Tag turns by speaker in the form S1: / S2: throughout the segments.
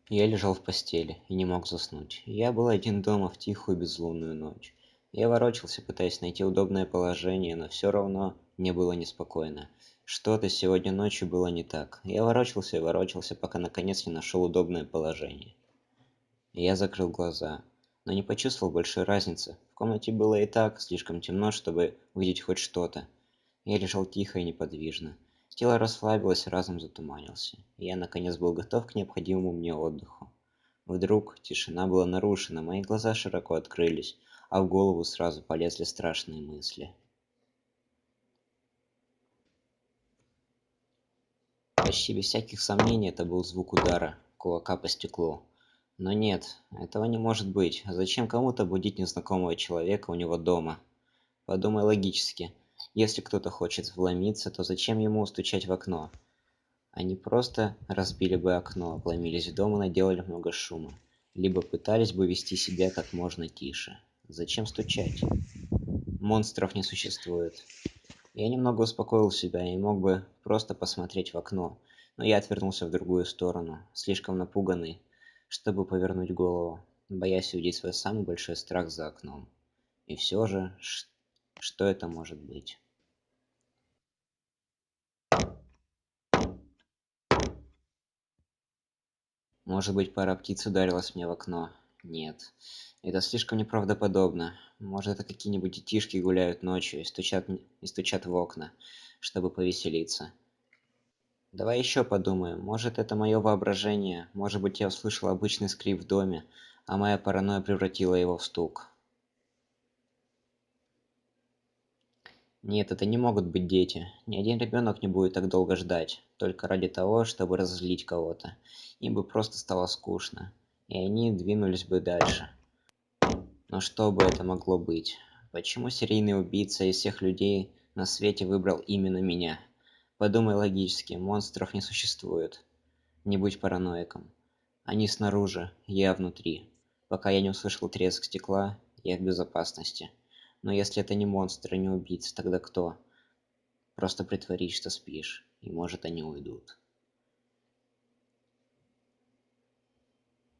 S1: Я лежал в постели и не мог заснуть. Я был один дома в тихую безлунную ночь. Я ворочался, пытаясь найти удобное положение, но все равно мне было неспокойно. Что-то сегодня ночью было не так. Я ворочался и ворочался, пока наконец не нашел удобное положение. Я закрыл глаза, но не почувствовал большой разницы. В комнате было и так слишком темно, чтобы увидеть хоть что-то. Я лежал тихо и неподвижно. Тело расслабилось, разум затуманился. И я наконец был готов к необходимому мне отдыху. Вдруг тишина была нарушена, мои глаза широко открылись, а в голову сразу полезли страшные мысли. Почти без всяких сомнений это был звук удара кулака по стеклу. Но нет, этого не может быть. Зачем кому-то будить незнакомого человека у него дома? Подумай логически. Если кто-то хочет вломиться, то зачем ему стучать в окно? Они просто разбили бы окно, вломились в дом и наделали много шума. Либо пытались бы вести себя как можно тише. Зачем стучать? Монстров не существует. Я немного успокоил себя и мог бы просто посмотреть в окно, но я отвернулся в другую сторону, слишком напуганный, чтобы повернуть голову, боясь увидеть свой самый большой страх за окном. И все же, что это может быть? Может быть, пара птиц ударилась мне в окно? Нет. Это слишком неправдоподобно. Может, это какие-нибудь детишки гуляют ночью и стучат в окна, чтобы повеселиться. Давай еще подумаем. Может, это мое воображение. Может быть, я услышал обычный скрип в доме, а моя паранойя превратила его в стук. Нет, это не могут быть дети. Ни один ребенок не будет так долго ждать, только ради того, чтобы разозлить кого-то. Им бы просто стало скучно, и они двинулись бы дальше. Но что бы это могло быть? Почему серийный убийца из всех людей на свете выбрал именно меня? Подумай логически, монстров не существует. Не будь параноиком. Они снаружи, я внутри. Пока я не услышал треск стекла, я в безопасности. Но если это не монстр и не убийца, тогда кто? Просто притворись, что спишь, и может они уйдут.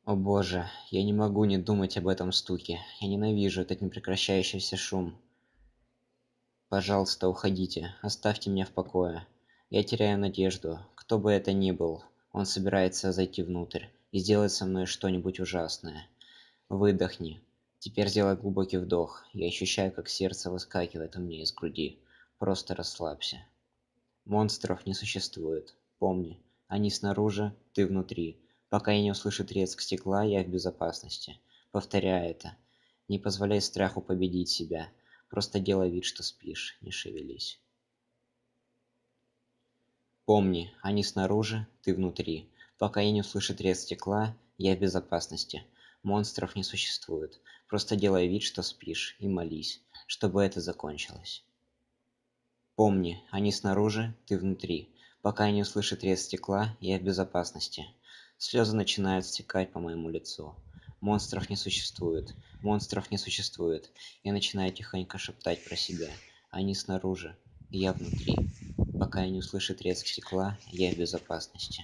S1: О боже, я не могу не думать об этом стуке. Я ненавижу этот непрекращающийся шум. Пожалуйста, уходите, оставьте меня в покое. Я теряю надежду. Кто бы это ни был, он собирается зайти внутрь и сделать со мной что-нибудь ужасное. Выдохни. Теперь сделай глубокий вдох. Я ощущаю, как сердце выскакивает у меня из груди. Просто расслабься. Монстров не существует. Помни, они снаружи, ты внутри. Пока я не услышу треск стекла, я в безопасности. Повторяй это. Не позволяй страху победить себя. Просто делай вид, что спишь, не шевелись. Помни, они снаружи, ты внутри. Пока я не услышу треск стекла, я в безопасности. Монстров не существует. Просто делай вид, что спишь, и молись, чтобы это закончилось. Помни, они снаружи, ты внутри. Пока я не услышу треск стекла, я в безопасности. Слезы начинают стекать по моему лицу. Монстров не существует. Монстров не существует. Я начинаю тихонько шептать про себя. Они снаружи, я внутри. Пока я не услышу треск стекла, я в безопасности.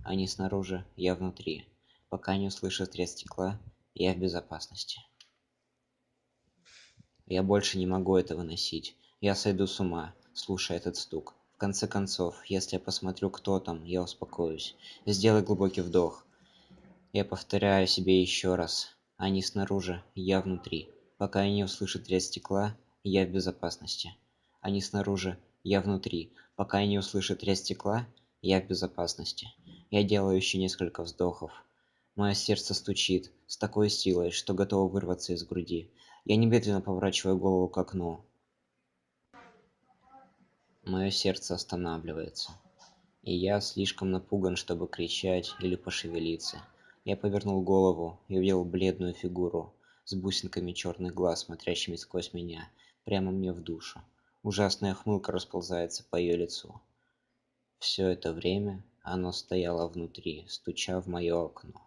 S1: Они снаружи, я внутри. Пока я не услышу треск стекла, я в безопасности. Я больше не могу это выносить. Я сойду с ума, слушая этот стук. В конце концов, если я посмотрю, кто там, я успокоюсь. Сделай глубокий вдох. Я повторяю себе еще раз. Они снаружи, я внутри. Пока я не услышу треск стекла, я в безопасности. Они снаружи, я внутри. Пока я не услышу треск стекла, я в безопасности. Я делаю еще несколько вздохов. Мое сердце стучит с такой силой, что готово вырваться из груди. Я немедленно поворачиваю голову к окну. Мое сердце останавливается. И я слишком напуган, чтобы кричать или пошевелиться. Я повернул голову и увидел бледную фигуру с бусинками черных глаз, смотрящими сквозь меня, прямо мне в душу. Ужасная хмылка расползается по ее лицу. Все это время оно стояло внутри, стуча в мое окно.